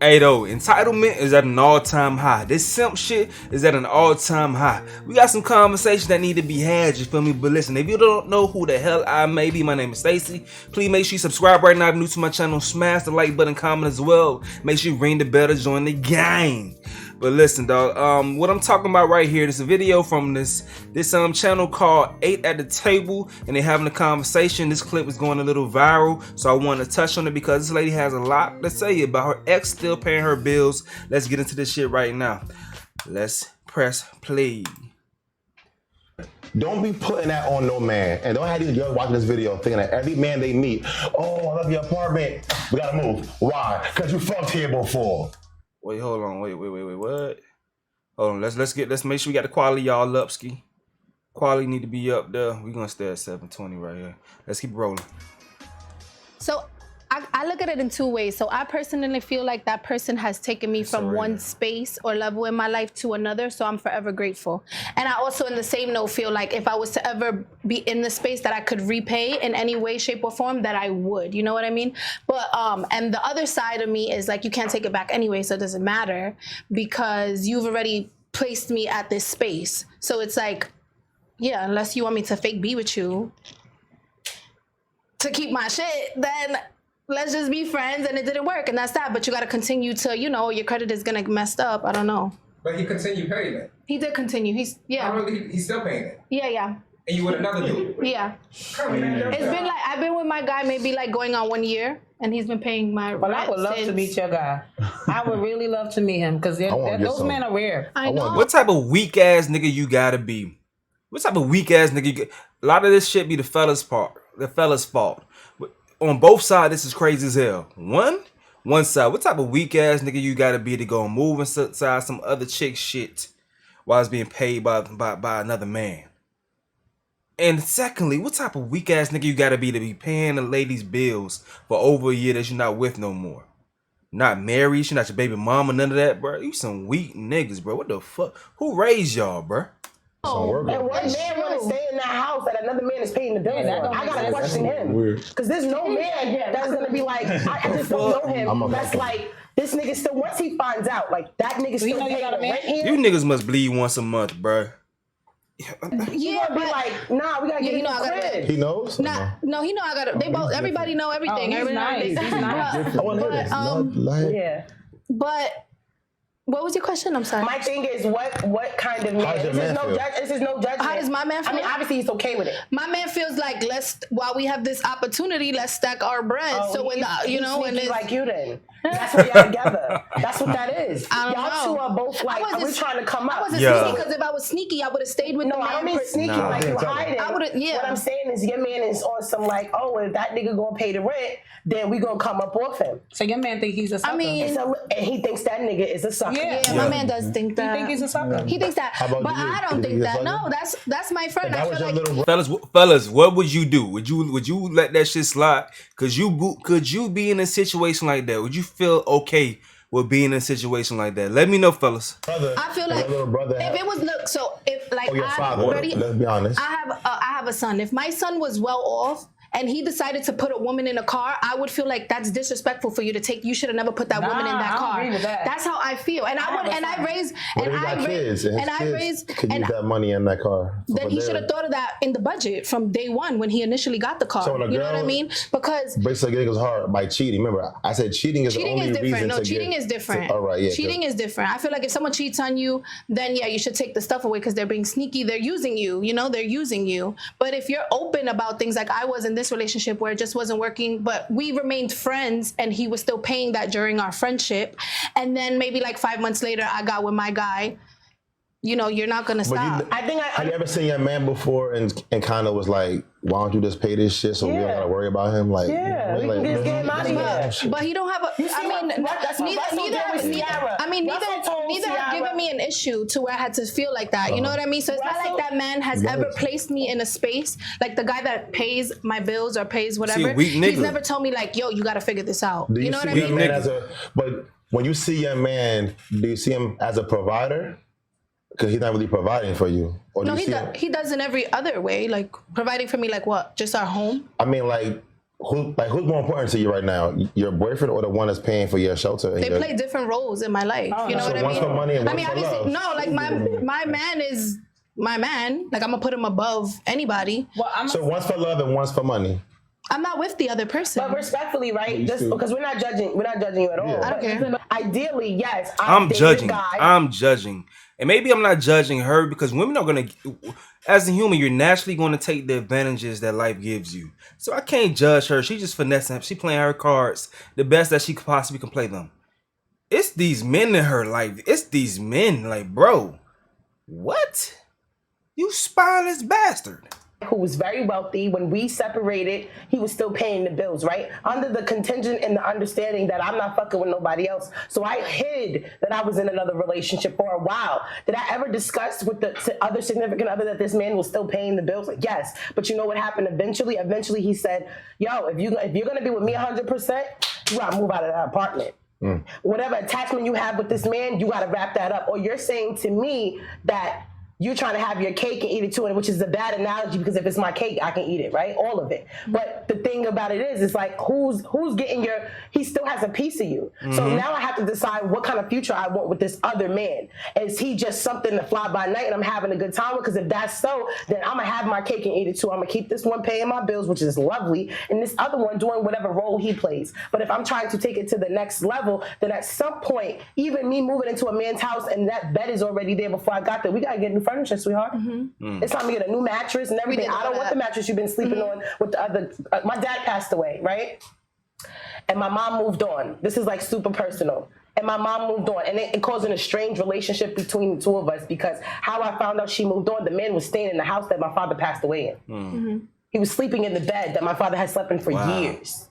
Hey though, entitlement is at an all-time high. This simp shit is at an all-time high. We got some conversations that need to be had, you feel me? But listen, if you don't know who the hell I may be, my name is Stacy. Please make sure you subscribe right now if you're new to my channel. Smash the like button, comment as well. Make sure you ring the bell to join the gang. But listen, dog, what I'm talking about right here, this is a video from this channel called 8 at the Table, and they're having a conversation. This clip is going a little viral, so I want to touch on it because this lady has a lot to say about her ex still paying her bills. Let's get into this shit right now. Let's press play. Don't be putting that on no man, and don't have these girls watching this video thinking that every man they meet, oh, I love your apartment, we gotta move. Why? Because you fucked here before. Wait, hold on. Wait, what? Hold on. Let's make sure we got the quality all up, ski. Quality need to be up there. We're gonna stay at 720 right here. Let's keep rolling. So I look at it in two ways. So I personally feel like that person has taken me from one space or level in my life to another. So I'm forever grateful. And I also, in the same note, feel like if I was to ever be in the space that I could repay in any way, shape, or form, that I would. You know what I mean? But and the other side of me is like, you can't take it back anyway, so it doesn't matter because you've already placed me at this space. So it's like, yeah, unless you want me to fake be with you to keep my shit, then let's just be friends, and it didn't work, and that's that. But you got to continue to, you know, your credit is gonna get messed up. I don't know. But he continued paying it. He did continue. He's He's still paying it. Yeah. And you with another dude. Yeah. Come on, man. It's been like I've been with my guy maybe like going on 1 year, and he's been paying my. Well, I would love to meet your guy. I would really love to meet him because those men are rare. I know. What type of weak ass nigga you gotta be? What type of weak ass nigga? A lot of this shit be the fella's part. The fella's fault. On both sides, this is crazy as hell. One side, what type of weak ass nigga you gotta be to go and move inside some other chick shit while it's being paid by another man? And secondly, what type of weak ass nigga you gotta be to be paying the lady's bills for over a year that you're not with no more? Not married, she's not your baby mama, none of that, bro. You some weak niggas, bro. What the fuck? Who raised y'all, bro? And one man want to stay in that house that another man is paying the bill for. I gotta question him because there's no man that's gonna be like, I just don't know him. That's like this nigga still. Once he finds out, like that nigga still paying the rent here. You niggas must bleed once a month, bro. Yeah, but be like, nah, we gotta get in the crib. He knows? No, he know I gotta. They both. Everybody know everything. He's nice. He's nice. But what was your question? I'm sorry. My thing is, what kind of man? This is no judgment. How does my man feel? I mean, obviously he's okay with it. My man feels like while we have this opportunity, let's stack our bread. So when when it's like you, then that's why y'all together. That's what that is. Y'all two are both like, we're trying to come up. I wasn't sneaky because if I was sneaky, I would have stayed with. No, I don't mean sneaky like you hiding. I would have. Yeah. What I'm saying is, your man is on some like, oh, if that nigga gonna pay the rent, then we gonna come up off him. So your man think he's a sucker. I mean, and he thinks that nigga is a sucker. Yeah, my man does think that. He think he's a sucker. He thinks that, but I don't think that. No, that's my friend. I feel like fellas, what would you do? Would you let that shit slide? Could you be in a situation like that? Would you feel okay with being in a situation like that? Let me know, fellas. I feel like if it was let's be honest. I have a son. If my son was well off and he decided to put a woman in a car, I would feel like that's disrespectful for you to take. You should have never put that woman in that car. I agree with that. That's how I feel. And I raised could use that money in that car. Then he should have thought of that in the budget from day one when he initially got the car. So you know what I mean? Because basically getting his heart by cheating. Remember, I said cheating is the only reason. No, cheating is different. All right, yeah. Cheating is different. I feel like if someone cheats on you, then yeah, you should take the stuff away because they're being sneaky. They're using you. You know, they're using you. But if you're open about things like I was in this relationship where it just wasn't working, but we remained friends and he was still paying that during our friendship. And then maybe like 5 months later, I got with my guy. You know, you're not gonna stop. Have you ever seen your man before and kind of was like, why don't you just pay this shit so we don't gotta worry about him? Like, we can just get him out of here. But he don't have a. Neither have given me an issue to where I had to feel like that. You know what I mean? So it's not like that man has ever placed me in a space like the guy that pays my bills or pays whatever. He's never told me like, yo, you gotta figure this out. You know what I mean? But when you see your man, do you see him as a provider? Because he's not really providing for you. No, he does in every other way. Like providing for me, like what? Just our home? I mean, like who's more important to you right now? Your boyfriend or the one that's paying for your shelter? They play different roles in my life. You know what I mean? One's for money and one's for love. No, like my man is my man. Like, I'm gonna put him above anybody. So one's for love and one's for money. I'm not with the other person. But respectfully, right? Just because we're not judging you at all. Yeah. I don't care. Ideally, yes. I'm judging. And maybe I'm not judging her because women are gonna, as a human, you're naturally gonna take the advantages that life gives you. So I can't judge her. She just finessing. She playing her cards the best that she possibly can play them. It's these men in her life. It's these men. Like, bro, what? You spineless bastard. Who was very wealthy. When we separated, he was still paying the bills, right? Under the contingent and the understanding that I'm not fucking with nobody else. So I hid that I was in another relationship for a while. Did I ever discuss with the other significant other that this man was still paying the bills? Like, yes. But you know what happened eventually? Eventually he said, yo, if you're going to be with me 100%, you got to move out of that apartment. Whatever attachment you have with this man, you got to wrap that up. Or you're saying to me that you're trying to have your cake and eat it too, which is a bad analogy because if it's my cake, I can eat it, right? All of it. But the thing about it is, it's like, who's getting he still has a piece of you. So now I have to decide what kind of future I want with this other man. Is he just something to fly by night and I'm having a good time with? Because if that's so, then I'm going to have my cake and eat it too. I'm going to keep this one paying my bills, which is lovely, and this other one doing whatever role he plays. But if I'm trying to take it to the next level, then at some point, even me moving into a man's house and that bed is already there before I got there, we got to get new furniture, sweetheart. It's time to get a new mattress and everything. I don't want the mattress you've been sleeping on with the other. My dad passed away, right? And my mom moved on. This is like super personal. And my mom moved on, and it caused an estranged relationship between the two of us because how I found out she moved on, the man was staying in the house that my father passed away in. He was sleeping in the bed that my father had slept in for years.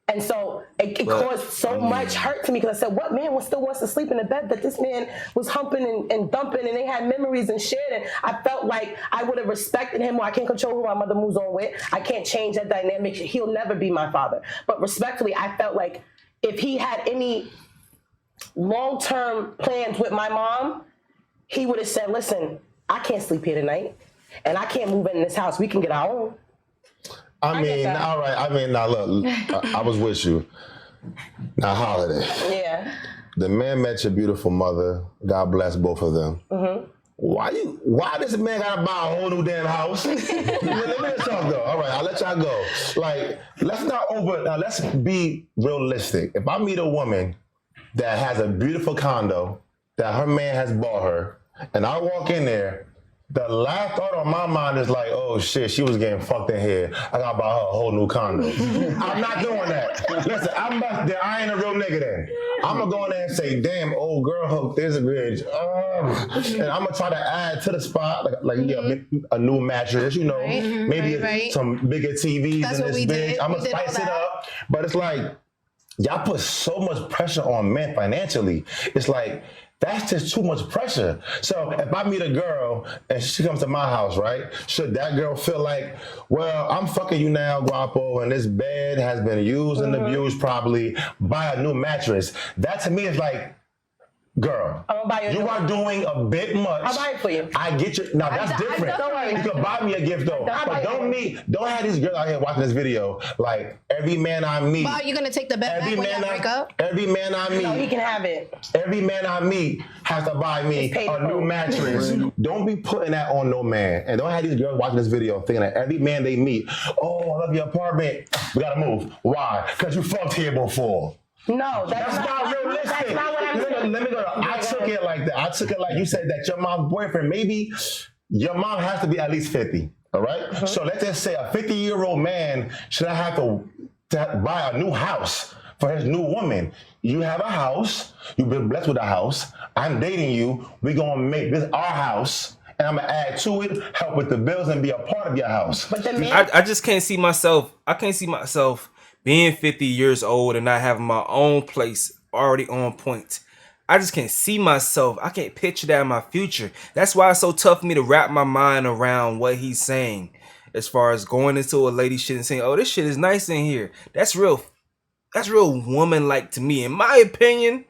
And so it caused so much hurt to me because I said, what man still wants to sleep in the bed that this man was humping and dumping and they had memories and shit. And I felt like I would have respected him. Well, I can't control who my mother moves on with. I can't change that dynamic. He'll never be my father. But respectfully, I felt like if he had any long-term plans with my mom, he would have said, listen, I can't sleep here tonight and I can't move in this house. We can get our own. I mean, all right. I mean, now look, I was with you. Now, Holiday. Yeah. The man met your beautiful mother. God bless both of them. Why does the man gotta buy a whole new damn house? Let me talk though. All right, I'll let y'all go. Like, let's be realistic. If I meet a woman that has a beautiful condo that her man has bought her, and I walk in there, the last thought on my mind is like, oh shit, she was getting fucked in here. I gotta buy her a whole new condo. I'm not doing that. Listen, I ain't a real nigga then. I'm gonna go in there and say, damn, old girl hooked this bitch. And I'm gonna try to add to the spot, like a new mattress, you know, maybe some bigger TVs in this bitch. I'm gonna spice it up. But it's like, y'all put so much pressure on men financially. It's like, that's just too much pressure. So if I meet a girl and she comes to my house, right? Should that girl feel like, well, I'm fucking you now, guapo, and this bed has been used and abused probably, buy a new mattress. That to me is like, girl, you are doing a bit much. I'll buy it for you. I get you. Now that's different. You can buy me a gift though. But don't have these girls out here watching this video like every man I meet. But are you gonna take the bet back when you break up? Every man I meet. No, he can have it. Every man I meet has to buy me a new mattress. Don't be putting that on no man. And don't have these girls watching this video thinking that every man they meet, oh, I love your apartment. We gotta move. Why? Because you fucked here before. No, that's not realistic. That's not what I'm saying. Let me go. I took it like that. I took it like you said that your mom's boyfriend, maybe your mom has to be at least 50. All right? So let's just say a 50-year-old man should have to buy a new house for his new woman. You have a house. You've been blessed with a house. I'm dating you. We're going to make this our house. And I'm going to add to it, help with the bills, and be a part of your house. But the man, I just can't see myself. I can't see myself being 50 years old and not having my own place already on point. I just can't see myself. I can't picture that in my future. That's why it's so tough for me to wrap my mind around what he's saying. As far as going into a lady shit and saying, oh, this shit is nice in here. That's real woman-like to me. In my opinion,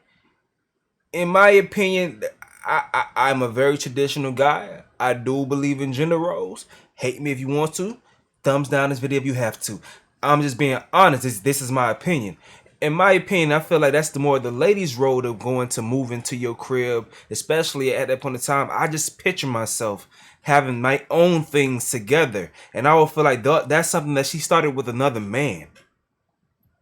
I'm a very traditional guy. I do believe in gender roles. Hate me if you want to. Thumbs down this video if you have to. I'm just being honest. This is my opinion. In my opinion, I feel like that's the more the ladies' role of going to move into your crib, especially at that point in time. I just picture myself having my own things together, and I would feel like that's something that she started with another man.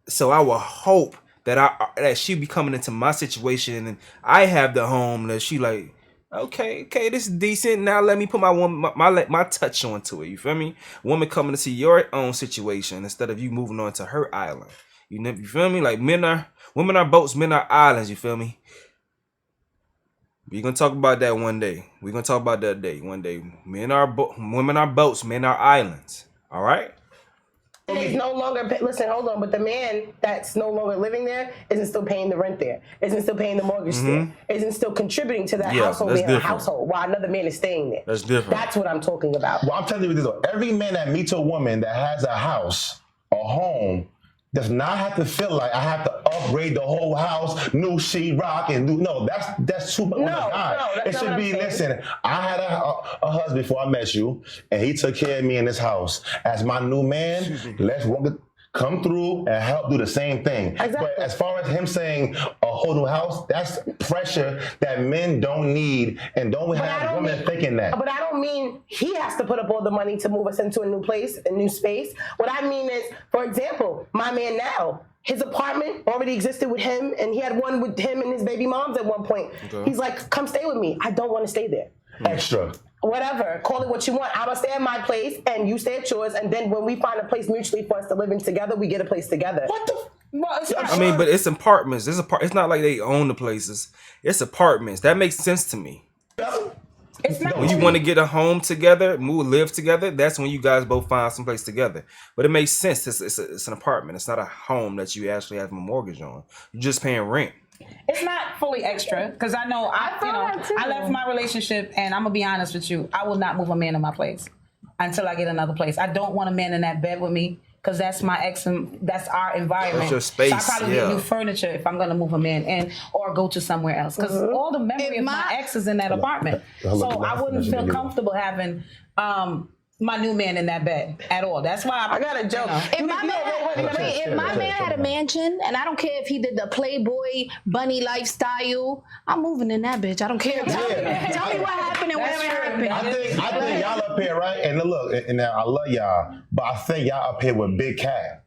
So I will hope that she be coming into my situation and I have the home that she like. Okay, this is decent. Now let me put my touch onto it. You feel me? Woman coming to see your own situation instead of you moving on to her island. You feel me? Like women are boats, men are islands. You feel me? We're gonna talk about that one day. We're gonna talk about that day one day. Women are boats, men are islands. All right. He's no longer, listen, hold on, but the man that's no longer living there isn't still paying the rent there, isn't still paying the mortgage there, isn't still contributing to that household being a household while another man is staying there. That's different. That's what I'm talking about. Well, I'm telling you this though. Every man that meets a woman that has a house, a home, does not have to feel like I have to upgrade the whole house, new sheetrock, and that's too much. No, it should be. Listen, I had a husband before I met you, and he took care of me in this house. As my new man, let's come through and help do the same thing. Exactly. But as far as him saying a whole new house, that's pressure that men don't need, and don't have women thinking that. But I don't mean he has to put up all the money to move us into a new place, a new space. What I mean is, for example, my man now, his apartment already existed with him, and he had one with him and his baby moms at one point. Okay. He's like, come stay with me. I don't want to stay there. Extra. Whatever, call it what you want. I'm gonna stay at my place and you stay at yours, and then when we find a place mutually for us to live in together, we get a place together. What the? I mean, but it's apartments. It's not like they own the places. It's apartments. That makes sense to me. It's not when you want to get a home together, live together, that's when you guys both find some place together. But it makes sense. It's an apartment. It's not a home that you actually have a mortgage on. You're just paying rent. It's not fully extra because I know I left my relationship, and I'm gonna be honest with you. I will not move a man in my place until I get another place. I don't want a man in that bed with me because that's my ex and that's our environment. That's your space. So I probably get new furniture if I'm gonna move a man in or go to somewhere else because all the memory of my ex is in that apartment. So I wouldn't feel comfortable having my new man in that bed at all. That's why I got a joke. If my man had a mansion, and I don't care if he did the Playboy bunny lifestyle, I'm moving in that bitch. I don't care. Tell me what happened and where it happened. I think y'all up here, right? And look, and I love y'all, but I think y'all up here with big cat.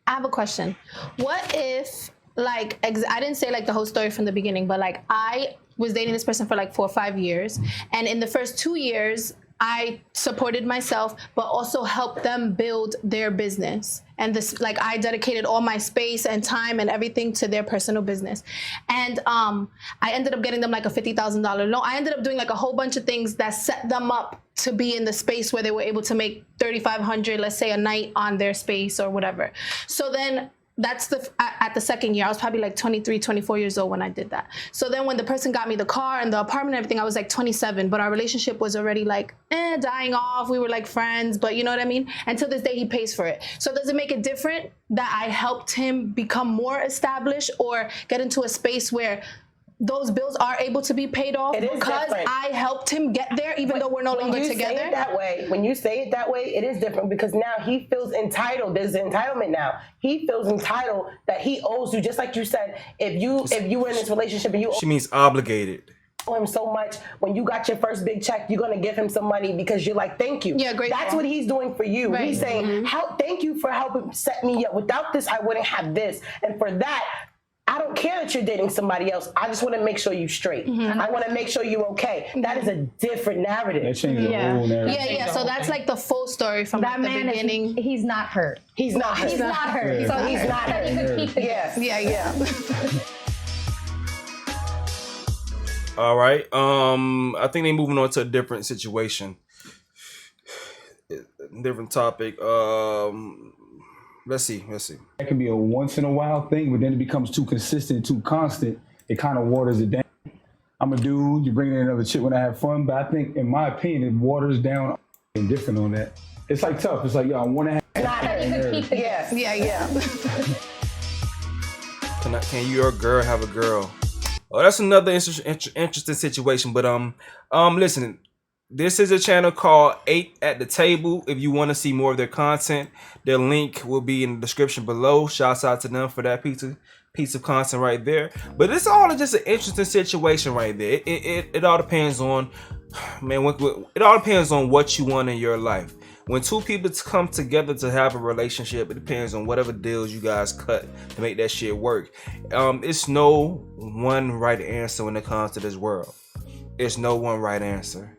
I have a question. What if, like, I didn't say like the whole story from the beginning, but like I was dating this person for like 4 or 5 years, and in the first 2 years, I supported myself, but also helped them build their business. And this, like, I dedicated all my space and time and everything to their personal business. And I ended up getting them like a $50,000 loan. I ended up doing like a whole bunch of things that set them up to be in the space where they were able to make $3,500, let's say, a night on their space or whatever. So then that's at the second year. I was probably like 23, 24 years old when I did that. So then when the person got me the car and the apartment and everything, I was like 27, but our relationship was already like dying off. We were like friends, but you know what I mean? And to this day, he pays for it. So does it make it different that I helped him become more established or get into a space where those bills are able to be paid off because I helped him get there, even though we're no longer together? When you say it that way, it is different because now he feels entitled. There's an entitlement now. He feels entitled that he owes you, just like you said. If you were in this relationship and she means obligated. Him so much, when you got your first big check, you're gonna give him some money because you're like, thank you. Yeah, great. That's what he's doing for you. Right. He's saying, thank you for helping set me up. Without this, I wouldn't have this. And for that, I don't care that you're dating somebody else. I just want to make sure you're straight. I want to make sure you're okay. That is a different narrative. That changes the whole narrative. Yeah. So that's like the full story from that like, the beginning. He's not hurt. He's not hurt. He's not hurt. Yeah. So he's not hurt. He could keep it. Yeah. All right. I think they're moving on to a different situation. Different topic. Let's see. That can be a once in a while thing, but then it becomes too consistent, too constant. It kind of waters it down. I'm a dude, you bring in another chick when I have fun, but I think, in my opinion, it waters down and different on that. It's like tough. It's like, yo, I want to have. Yeah. Can you or a girl have a girl? Oh, that's another interesting situation. But listen, This is a channel called 8 at the Table. If you want to see more of their content, their link will be in the description below. Shouts out to them for that piece of content right there. But it's all just an interesting situation right there. It all depends on, man, it all depends on what you want in your life. When two people come together to have a relationship, it depends on whatever deals you guys cut to make that shit work. It's no one right answer when it comes to this world. It's no one right answer.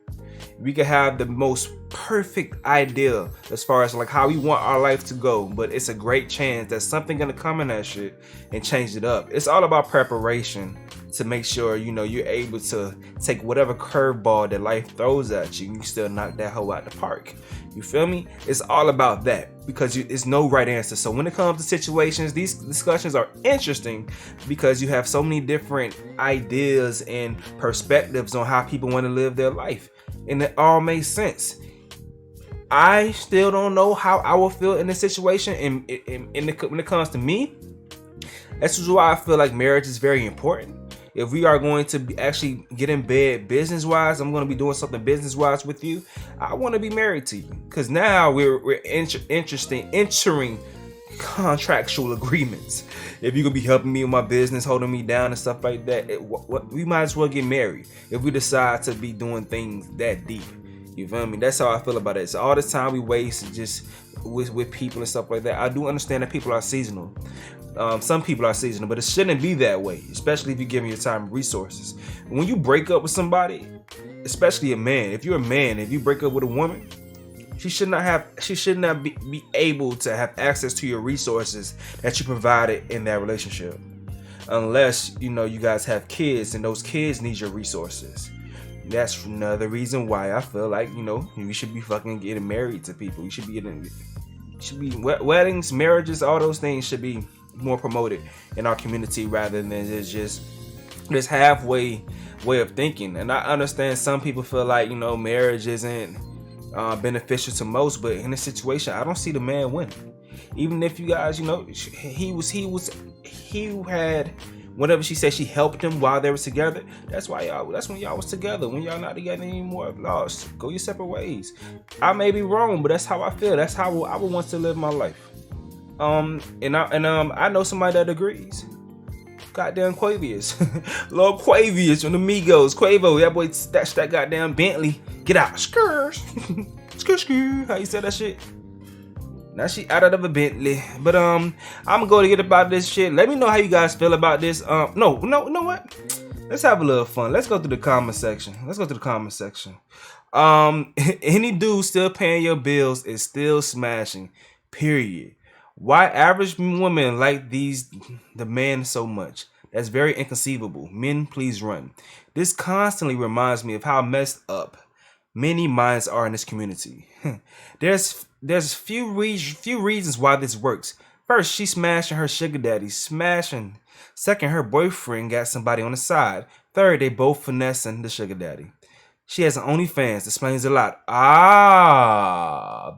We can have the most perfect idea as far as like how we want our life to go, but it's a great chance that something gonna come in that shit and change it up. It's all about preparation to make sure you're able to take whatever curveball that life throws at you and you still knock that hoe out the park. You feel me? It's all about that because it's no right answer. So when it comes to situations, these discussions are interesting because you have so many different ideas and perspectives on how people want to live their life. And it all makes sense. I still don't know how I will feel in this situation. And when it comes to me, this is why I feel like marriage is very important. If we are going to actually get in bed business-wise, I'm going to be doing something business-wise with you. I want to be married to you because now we're entering contractual agreements. If you're gonna be helping me with my business, holding me down and stuff like that, we might as well get married if we decide to be doing things that deep. You feel me? That's how I feel about it. So all this time we waste just with people and stuff like that. I do understand that people are seasonal. Some people are seasonal, but it shouldn't be that way, especially if you give me your time and resources. When you break up with somebody, especially a man, if you're a man, if you break up with a woman, she should not be able to have access to your resources that you provided in that relationship, unless you guys have kids and those kids need your resources. That's another reason why I feel like we should be fucking getting married to people. We should be weddings, marriages, all those things should be more promoted in our community rather than just this halfway way of thinking. And I understand some people feel like marriage isn't beneficial to most, but in this situation I don't see the man winning. Even if you guys he had whatever she said, she helped him while they were together. That's when y'all was together. When y'all not together anymore, lost, go your separate ways. I may be wrong, but that's how I feel. That's how I would want to live my life. I know somebody that agrees. Goddamn Quavius. Lord Quavius from the Migos. Quavo, that boy stashed that goddamn Bentley. Get out. Skrr. Skrr. How you say that shit? Now she out of a Bentley. But I'm gonna go to get about this shit. Let me know how you guys feel about this. No, you know what? Let's have a little fun. Let's go through the comment section. Any dude still paying your bills is still smashing. Period. Why average women like the man so much? That's very inconceivable. Men, please run. This constantly reminds me of how messed up many minds are in this community. There's few reasons why this works. First, she's smashing her sugar daddy. Smashing. Second, her boyfriend got somebody on the side. Third, they both finessing the sugar daddy. She has an OnlyFans. Explains a lot.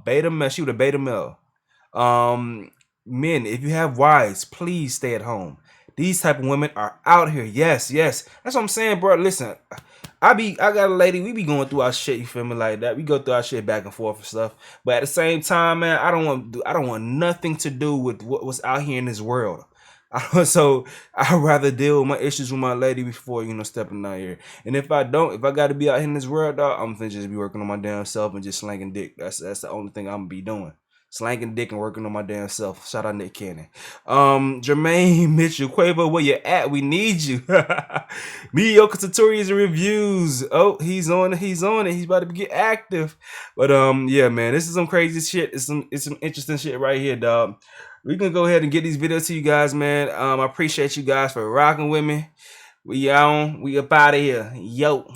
Beta male. She was a beta male. Men, if you have wives, please stay at home. These type of women are out here. Yes. That's what I'm saying, bro. Listen, I got a lady, we be going through our shit, you feel me, like that. We go through our shit back and forth and stuff. But at the same time, man, I don't want nothing to do with what's out here in this world. So I'd rather deal with my issues with my lady before, stepping out here. And if I got to be out here in this world, dog, I'm finna just be working on my damn self and just slanging dick. That's the only thing I'm gonna be doing. Slanging dick and working on my damn self. Shout out Nick Cannon. Jermaine Mitchell, Quavo, where you at? We need you. Mediocre tutorials and reviews. Oh, he's on it. He's about to get active. But yeah, man, this is some crazy shit. It's some interesting shit right here, dog. We can go ahead and get these videos to you guys, man. I appreciate you guys for rocking with me. We up out of here. Yo.